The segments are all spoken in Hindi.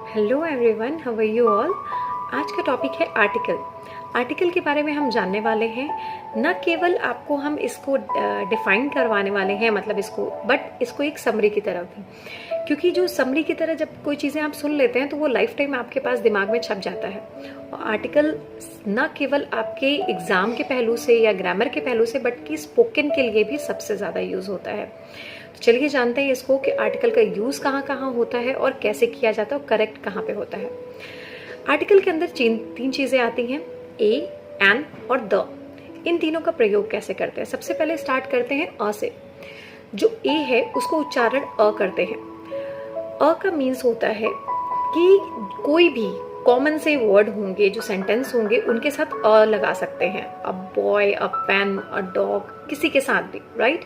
Hello everyone, how are you all. आज का टॉपिक है आर्टिकल। आर्टिकल के बारे में हम जानने वाले हैं। न केवल आपको हम इसको डिफाइन करवाने वाले हैं, मतलब इसको, बट इसको एक समरी की तरह भी, क्योंकि जो समरी की तरह जब कोई चीज़ें आप सुन लेते हैं तो वो लाइफ टाइम आपके पास दिमाग में छप जाता है। और आर्टिकल न केवल आपके एग्ज़ाम के पहलू से या ग्रामर के पहलू से, बट कि स्पोकन के लिए भी सबसे ज़्यादा यूज़ होता है। तो चलिए जानते हैं इसको कि आर्टिकल का यूज़ कहाँ कहाँ होता है और कैसे किया जाता है और करेक्ट कहाँ पे होता है। आर्टिकल के अंदर तीन चीज़ें आती हैं, ए, एन और द। इन तीनों का प्रयोग कैसे करते हैं? सबसे पहले स्टार्ट करते हैं अ से। जो ए है उसको उच्चारण अ करते हैं। अ का मीन्स होता है कि कोई भी कॉमन से वर्ड होंगे, जो सेंटेंस होंगे, उनके साथ अ लगा सकते हैं। A boy, a pen, a dog, किसी के साथ भी, राइट।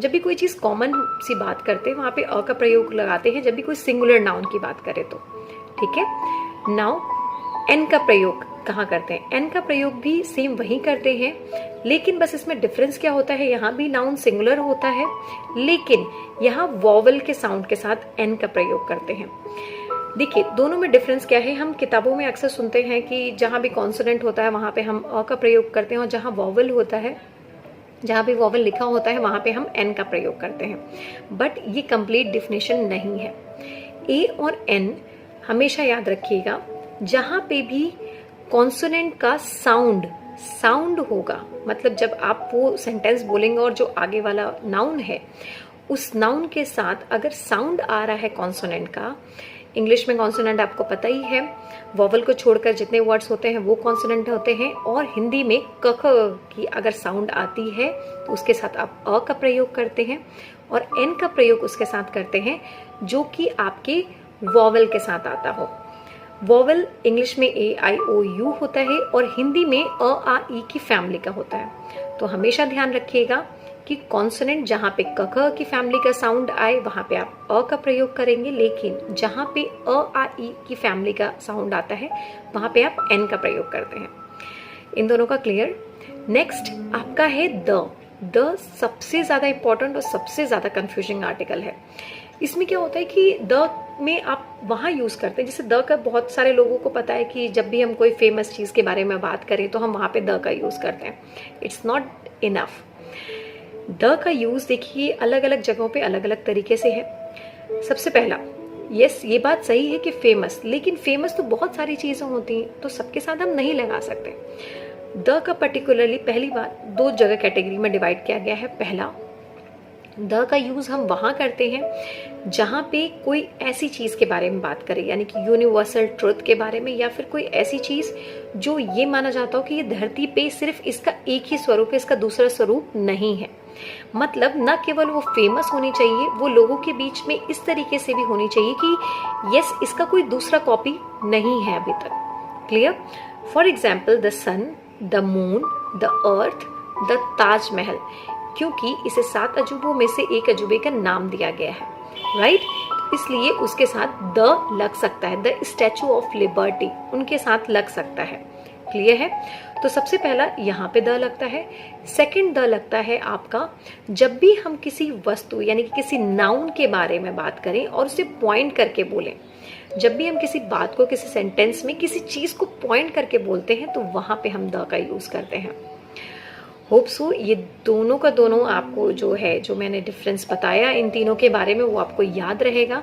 जब भी कोई चीज़ कॉमन सी बात करते हैं वहाँ पे अ का प्रयोग लगाते हैं, जब भी कोई सिंगुलर नाउन की बात करे तो, ठीक है। नाउ एन का प्रयोग कहाँ करते हैं? एन का प्रयोग भी सेम वही करते हैं, लेकिन बस इसमें डिफरेंस क्या होता है, यहाँ भी नाउन सिंगुलर होता है, लेकिन यहाँ वॉवल के साउंड के साथ एन का प्रयोग करते हैं। देखिए दोनों में डिफरेंस क्या है। हम किताबों में अक्सर सुनते हैं कि जहाँ भी कॉन्सोनेंट होता है वहाँ पे हम अ का प्रयोग करते हैं, और जहाँ वॉवल होता है, जहाँ भी वॉवल लिखा होता है वहाँ पे हम एन का प्रयोग करते हैं। बट ये कंप्लीट डिफिनेशन नहीं है। ए और एन हमेशा याद रखिएगा, जहाँ पे भी कॉन्सोनेंट का साउंड होगा, मतलब जब आप वो सेंटेंस बोलेंगे और जो आगे वाला नाउन है उस नाउन के साथ अगर साउंड आ रहा है कॉन्सोनेंट का, इंग्लिश में कॉन्सोनेंट आपको पता ही है, वॉवल को छोड़कर जितने वर्ड्स होते हैं वो कॉन्सोनेंट होते हैं, और हिंदी में क ख की अगर साउंड आती है तो उसके साथ आप अ का प्रयोग करते हैं, और एन का प्रयोग उसके साथ करते हैं जो कि आपके वॉवल के साथ आता हो। वॉवल इंग्लिश में ए आई ओ यू होता है और हिंदी में अ आ ई की फैमिली का होता है। तो हमेशा ध्यान रखिएगा कि कॉन्सोनेंट जहाँ पे क ख की फैमिली का साउंड आए वहाँ पे आप अ का प्रयोग करेंगे, लेकिन जहाँ पे अ आ ई की फैमिली का साउंड आता है वहाँ पे आप एन का प्रयोग करते हैं। इन दोनों का क्लियर। नेक्स्ट आपका है द। द सबसे ज़्यादा इंपॉर्टेंट और सबसे ज़्यादा कंफ्यूजिंग आर्टिकल है। इसमें क्या होता है कि द में आप वहाँ यूज़ करते हैं, जैसे द का बहुत सारे लोगों को पता है कि जब भी हम कोई फेमस चीज़ के बारे में बात करें तो हम वहाँ पे द का यूज़ करते हैं। It's not enough. द का यूज़ देखिए अलग अलग जगहों पे अलग अलग तरीके से है। सबसे पहला, यस ये बात सही है कि फेमस, लेकिन फेमस तो बहुत सारी चीज़ें होती हैं तो सबके साथ हम नहीं लगा सकते। द का पर्टिकुलरली पहली बात दो जगह कैटेगरी में डिवाइड किया गया है। पहला, द का यूज़ हम वहाँ करते हैं जहाँ पे कोई ऐसी चीज़ के बारे में बात करें, यानी कि यूनिवर्सल ट्रुथ के बारे में, या फिर कोई ऐसी चीज़ जो ये माना जाता हो कि ये धरती पे सिर्फ इसका एक ही स्वरूप है, इसका दूसरा स्वरूप नहीं है। मतलब न केवल वो फेमस होनी चाहिए, वो लोगों के बीच में इस तरीके से भी होनी चाहिए कि यस इसका कोई दूसरा कॉपी नहीं है अभी तक। Clear? For example the sun, the moon, the earth, the Taj Mahal, क्योंकि इसे 7 अजूबों में से एक अजूबे का नाम दिया गया है, राइट। इसलिए उसके साथ द लग सकता है। द स्टैचू ऑफ लिबर्टी उनके साथ लग सकता है। क्लियर है? तो सबसे पहला यहाँ पे द लगता है। सेकंड द लगता है आपका जब भी हम किसी वस्तु यानी कि किसी नाउन के बारे में बात करें और उसे पॉइंट करके बोलें। जब भी हम किसी बात को किसी सेंटेंस में किसी चीज को पॉइंट करके बोलते हैं तो वहां पे हम द का यूज करते हैं। होप सो ये दोनों का दोनों आपको जो है, जो मैंने डिफरेंस बताया इन तीनों के बारे में, वो आपको याद रहेगा।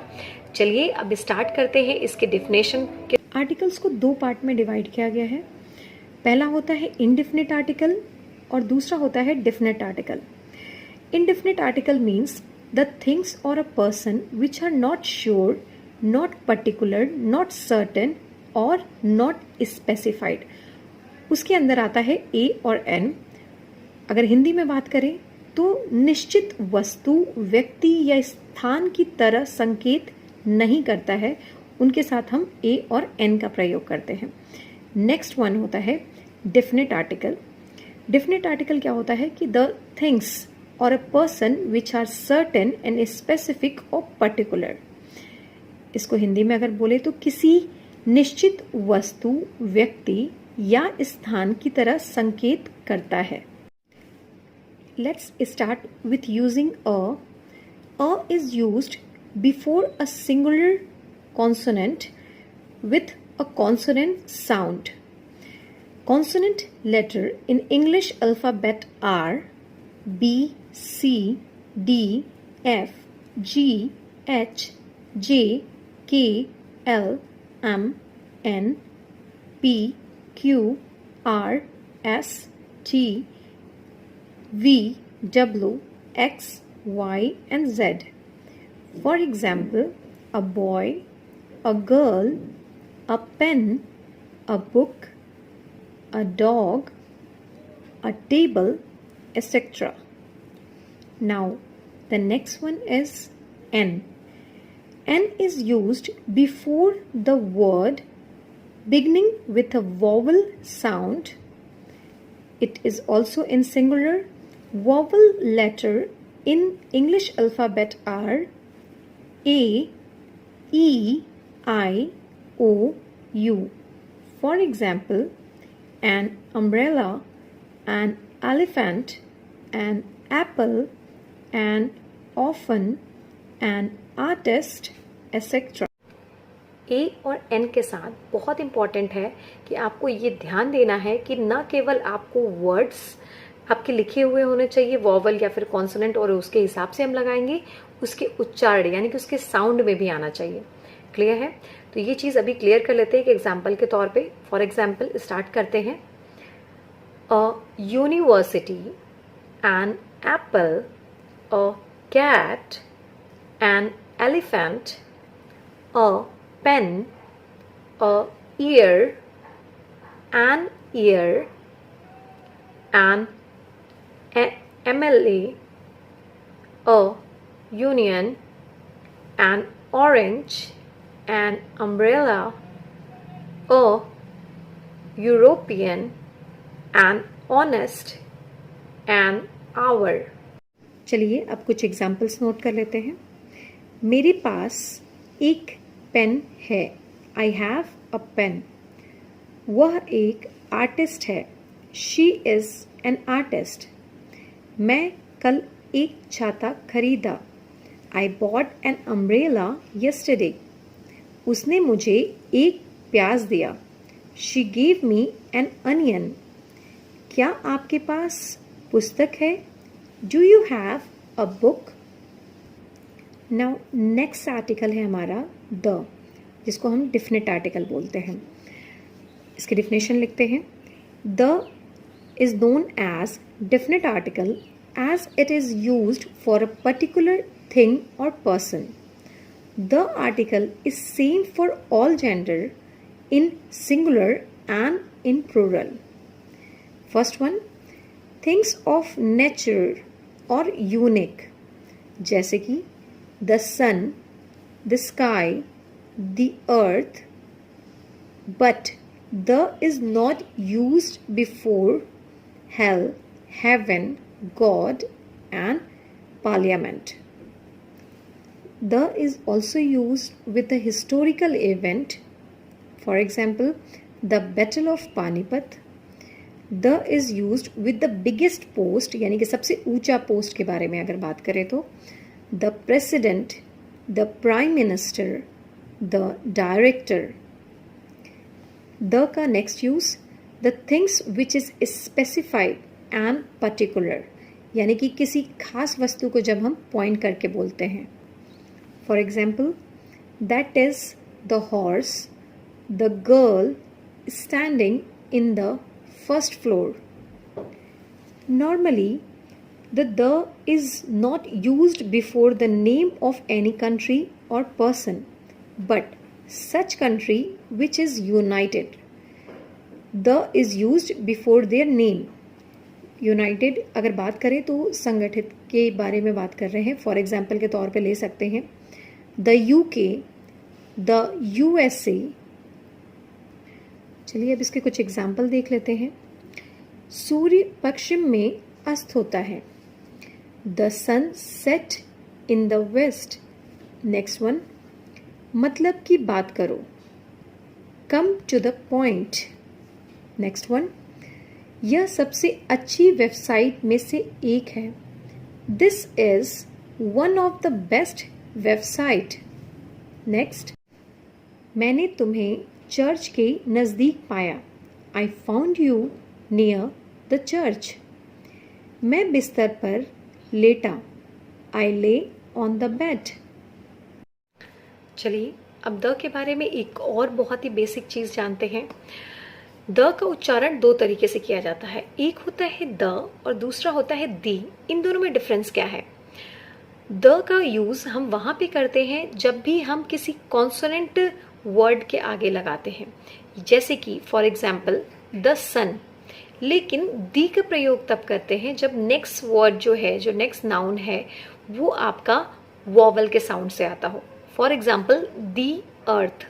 चलिए अब स्टार्ट करते हैं इसके डिफिनेशन के। आर्टिकल्स को दो पार्ट में डिवाइड किया गया है। पहला होता है इनडेफिनिट आर्टिकल और दूसरा होता है definite article. Indefinite article means the things और a person which are not sure, not particular, not certain और नॉट स्पेसिफाइड। उसके अंदर आता है ए और एन। अगर हिंदी में बात करें तो निश्चित वस्तु, व्यक्ति या स्थान की तरह संकेत नहीं करता है, उनके साथ हम ए और एन का प्रयोग करते हैं। नेक्स्ट वन होता है डेफिनेट आर्टिकल। डेफिनेट आर्टिकल क्या होता है कि द थिंग्स और a person which are certain and specific और पर्टिकुलर। इसको हिंदी में अगर बोले तो किसी निश्चित वस्तु, व्यक्ति या स्थान की तरह संकेत करता है। Let's start with using a. A is used before a singular consonant with a consonant sound. Consonant letter in English alphabet are B, C, D, F, G, H, J, K, L, M, N, P, Q, R, S, T, V, W, X, Y, and Z. For example, a boy, a girl, a pen, a book, a dog, a table, etc. Now, the next one is N. N is used before the word beginning with a vowel sound. It is also in singular. Vowel letter in English alphabet are A, E, I, O, U. For example, an umbrella, an elephant, an apple, an orphan, an artist, etc. ए और एन के साथ बहुत इम्पॉर्टेंट है कि आपको ये ध्यान देना है कि न केवल आपको वर्ड्स आपके लिखे हुए होने चाहिए वॉवल या फिर कॉन्सोनेंट और उसके हिसाब से हम लगाएंगे, उसके उच्चारण यानी कि उसके साउंड में भी आना चाहिए। क्लियर है? तो ये चीज़ अभी क्लियर कर लेते हैं एक एग्जाम्पल के तौर पे। फॉर एग्जाम्पल स्टार्ट करते हैं। A university, an apple, a cat, an elephant, a pen, a ear, an ear, an MLA, a union, an orange, an umbrella, a European, an honest, an hour। चलिए अब कुछ एग्जाम्पल्स नोट कर लेते हैं। मेरे पास एक पेन है। I have a pen. वह एक आर्टिस्ट है। She is an artist. मैं कल एक छाता खरीदा। I bought an umbrella yesterday. उसने मुझे एक प्याज दिया। She give me an onion. क्या आपके पास पुस्तक है? Do you have a book? Now next article है हमारा द, जिसको हम डिफिनिट आर्टिकल बोलते हैं। इसकी डिफिनेशन लिखते हैं। The is known as definite article as it is used for a particular thing और person. The article is same for all gender in singular and in plural. First one, things of nature और यूनिक, जैसे कि the sun, the sky, the earth, but the is not used before hell, heaven, God, and parliament. The is also used with a historical event, for example, the Battle of Panipat. The is used with the biggest post, यानी कि सबसे ऊंचा पोस्ट के बारे में अगर बात करें तो the president, the prime minister, the director. The का next use, the things which is specified and particular, यानी कि किसी खास वस्तु को जब हम पॉइंट करके बोलते हैं। For example, that is the horse, the girl standing in the first floor. Normally, the is not used before the name of any country or person, but such country which is united. The is used before their name. United अगर बात करें तो संगठित के बारे में बात कर रहे हैं। फॉर एग्जाम्पल के तौर पे ले सकते हैं द UK, द USA। चलिए अब इसके कुछ एग्जाम्पल देख लेते हैं। सूर्य पश्चिम में अस्त होता है। The sun set in the west. Next one, मतलब की बात करो। Come to the point. Next one, यह सबसे अच्छी वेबसाइट में से एक है। This is one of the best website. Next, मैंने तुम्हें चर्च के नज़दीक पाया। I found you near the church. मैं बिस्तर पर लेटा। आई ले ऑन द बेड। चलिए अब द के बारे में एक और बहुत ही बेसिक चीज़ जानते हैं। द का उच्चारण दो तरीके से किया जाता है, एक होता है द और दूसरा होता है दी। इन दोनों में डिफरेंस क्या है? द का यूज़ हम वहाँ पे करते हैं जब भी हम किसी कॉन्सोनेंट वर्ड के आगे लगाते हैं, जैसे कि फॉर एग्जाम्पल द सन। लेकिन दी का प्रयोग तब करते हैं जब नेक्स्ट वर्ड जो है, जो नेक्स्ट नाउन है, वो आपका वॉवल के साउंड से आता हो। फॉर एग्जाम्पल दी अर्थ।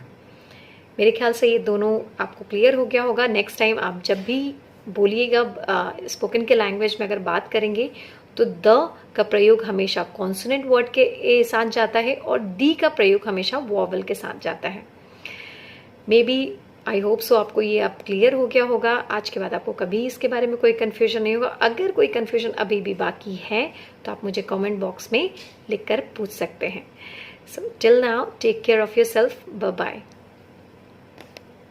मेरे ख्याल से ये दोनों आपको क्लियर हो गया होगा। नेक्स्ट टाइम आप जब भी बोलिएगा स्पोकन के लैंग्वेज में अगर बात करेंगे तो द का प्रयोग हमेशा कॉन्सोनेंट वर्ड के साथ जाता है और दी का प्रयोग हमेशा वॉवल के साथ जाता है। May B I hope so आपको ये अब क्लियर हो गया होगा। आज के बाद आपको कभी इसके बारे में कोई कन्फ्यूजन नहीं होगा। अगर कोई कन्फ्यूजन अभी भी बाकी है तो आप मुझे कमेंट बॉक्स में लिखकर पूछ सकते हैं। So till now take care of yourself. Bye bye.